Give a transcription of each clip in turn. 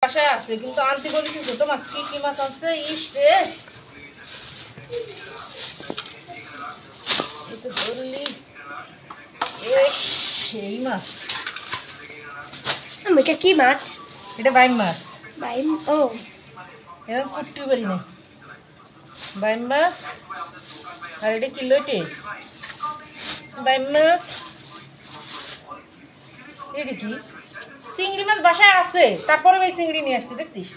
বাসায় আছে কিন্তু আনতে বলেছি ছোট মাছ কি মাছ আছে ইস রে ধরলি সেই মাছ এটা কি মাছ এটা বাইম মাছ বাইম ও এরকম কুটতে পারি না বাইম মাছ আর এটা কিলো এটে বাইম মাছ এটা কি চিংড়ি মাছ বাসায় আছে তারপরে ওই চিংড়ি নিয়ে আসছি দেখছিস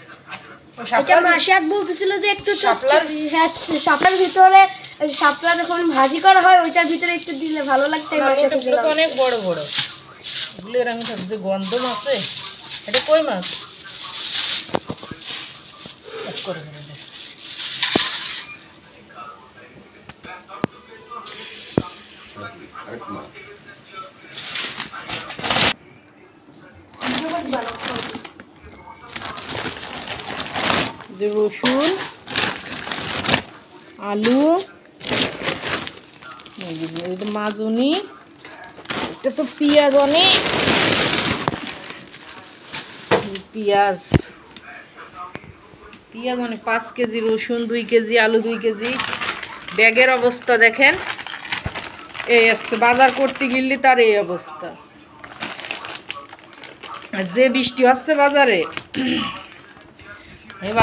মাসিয়াত বলতেছিল যে একটু শাপলার ভিতরে শাপলা যখন ভাজি করা হয় ওইটার ভিতরে একটু দিলে ভালো লাগতো অনেক বড় বড় এগুলো এর আমি যে গন্ধ মাছে এটা কই মাছ করে যে রসুন আলু মাজনি এটা তো পেঁয়াজ অনেক পেঁয়াজ অনেক 5 কেজি রসুন 2 কেজি আলু 2 কেজি ব্যাগের অবস্থা দেখেন এই আসছে বাজার করতে গেলে তার এই অবস্থা আর যে বৃষ্টি হচ্ছে বাজারে এই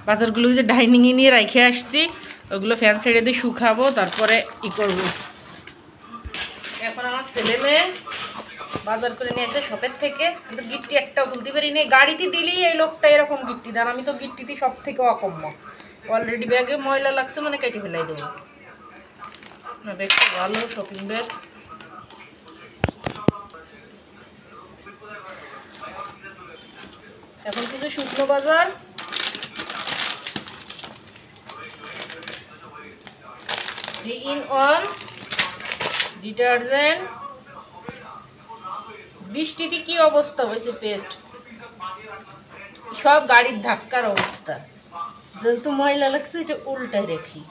বাজারগুলো যে ডাইনিংয়ে নিয়ে রেখে আসছি ওগুলো ফ্যান ছেড়ে দিয়ে শুকাবো তারপরে ই করবো এখন আমার ছেলে মেয়ে বাজার করে নিয়ে এসে শপের থেকে কিন্তু গিট্টি একটাও তুলতে পারিনি গাড়িতে দিলেই এই লোকটা এরকম গিট্টি দেন আমি তো গিট্টিতে সব থেকে অকম্য অলরেডি ব্যাগে ময়লা লাগছে মানে কেটে ফেলাই দেবো না ব্যাগটা ভালো শপিং ব্যাগ এখন কিছু শুকনো বাজার ইন অন ডিটারজেন্ট বৃষ্টিতে কি অবস্থা হয়েছে পেস্ট সব গাড়ির ধাক্কার অবস্থা যেহেতু ময়লা লাগছে এটা উল্টাই রেখি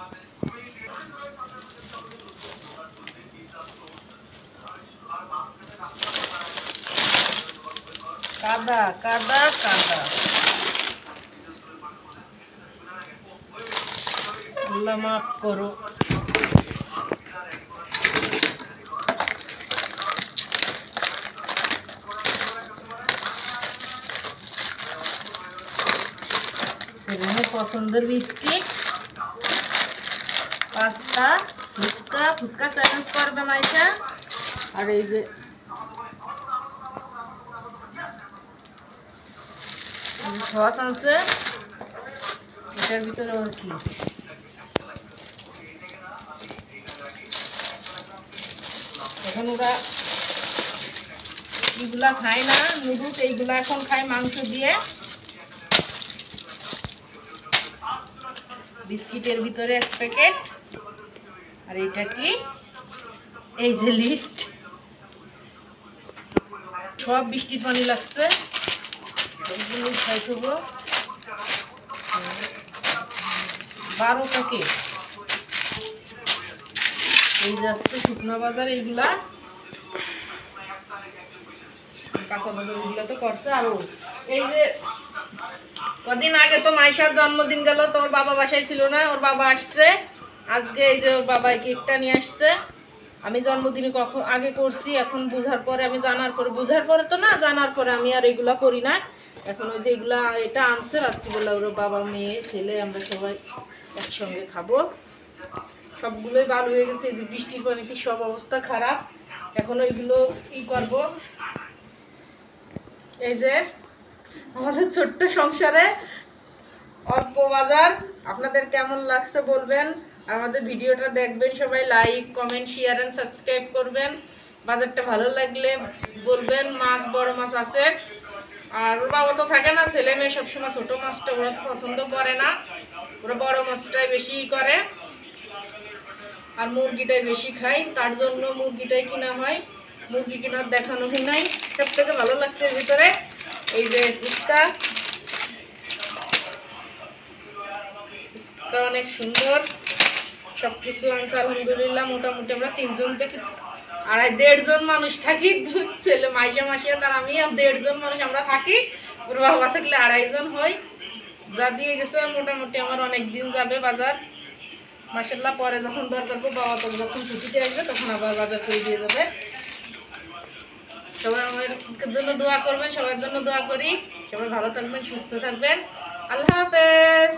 কাদা কাদা কাদা আল্লাহ মাফ করো পছন্দের বিস্কিট পাস্তা ফুচকা চ্যালেঞ্জ করবে মাইটা আর এই যে সস আছে এটার ভিতরে আর কি এখন ওরা এইগুলা খায় না নুডলস এইগুলা এখন খায় মাংস দিয়ে বিস্কিটের ভিতরে এক প্যাকেট আর এটা কি এই যে লিস্ট সব বৃষ্টির পানি লাগছে সবগুলো খাই খাবো 12 প্যাকেট এই যাচ্ছে শুকনো বাজার এইগুলা কাঁচা বাজার এগুলো তো করছে আরো এই যে কদিন আগে তো মাইশার জন্মদিন গেল তো ওর বাবা বাসায় ছিল না ওর বাবা আসছে আজকে এই যে ওর বাবা কেকটা নিয়ে আসছে আমি জন্মদিনে কখন আগে করছি এখন বুঝার পরে আমি জানার পরে তো না জানার পরে আমি আর এগুলা করি না এখন ওই যে এগুলা এটা আনছে রাত্রিবেলা ওর বাবা মেয়ে ছেলে আমরা সবাই একসঙ্গে খাবো সবগুলোই ভালো হয়ে গেছে এই যে বৃষ্টির পানিতে সব অবস্থা খারাপ এখন ওইগুলো ই করবো এই যে আমাদের ছোট্ট সংসারে অল্প বাজার আপনাদের কেমন লাগছে বলবেন আমাদের ভিডিওটা দেখবেন সবাই like comment share and subscribe করবেন বাজারটা ভালো লাগলে বলবেন মাছ বড় মাছ আছে আর ওর বাবা তো থাকে না ছেলে মেয়ে সবসময় ছোট মাছটা ওরা তো পছন্দ করে না ওরা বড় মাছটাই বেশি করে আর মুরগিটাই বেশি খাই তার জন্য মুরগিটাই কিনা হয় মুরগি কেনার দেখানো নাই সব থেকে ভালো লাগছে এর ভিতরে এই যে ফুচকা অনেক সুন্দর সবকিছু আনছে আলহামদুলিল্লাহ মোটামুটি আমরা 3 জন থেকে আড়াই 1.5 জন মানুষ থাকি, ছেলে মাইশা মাসিয়া তার আমি আর 1.5 জন মানুষ আমরা থাকি। ওর বাবা থাকলে 2.5 জন হই। যা দিয়ে গেছে মোটামুটি আমার অনেক দিন যাবে বাজার মাশাআল্লাহ। পরে যখন দরকার পড়বে বাবা তো যখন ছুটিতে আসবে তখন আবার বাজার করে দিয়ে যাবে। সবাই আমার জন্য দোয়া করবেন, সবার জন্য দোয়া করি। সবাই ভালো থাকবেন, সুস্থ থাকবেন। আল্লাহ হাফেজ।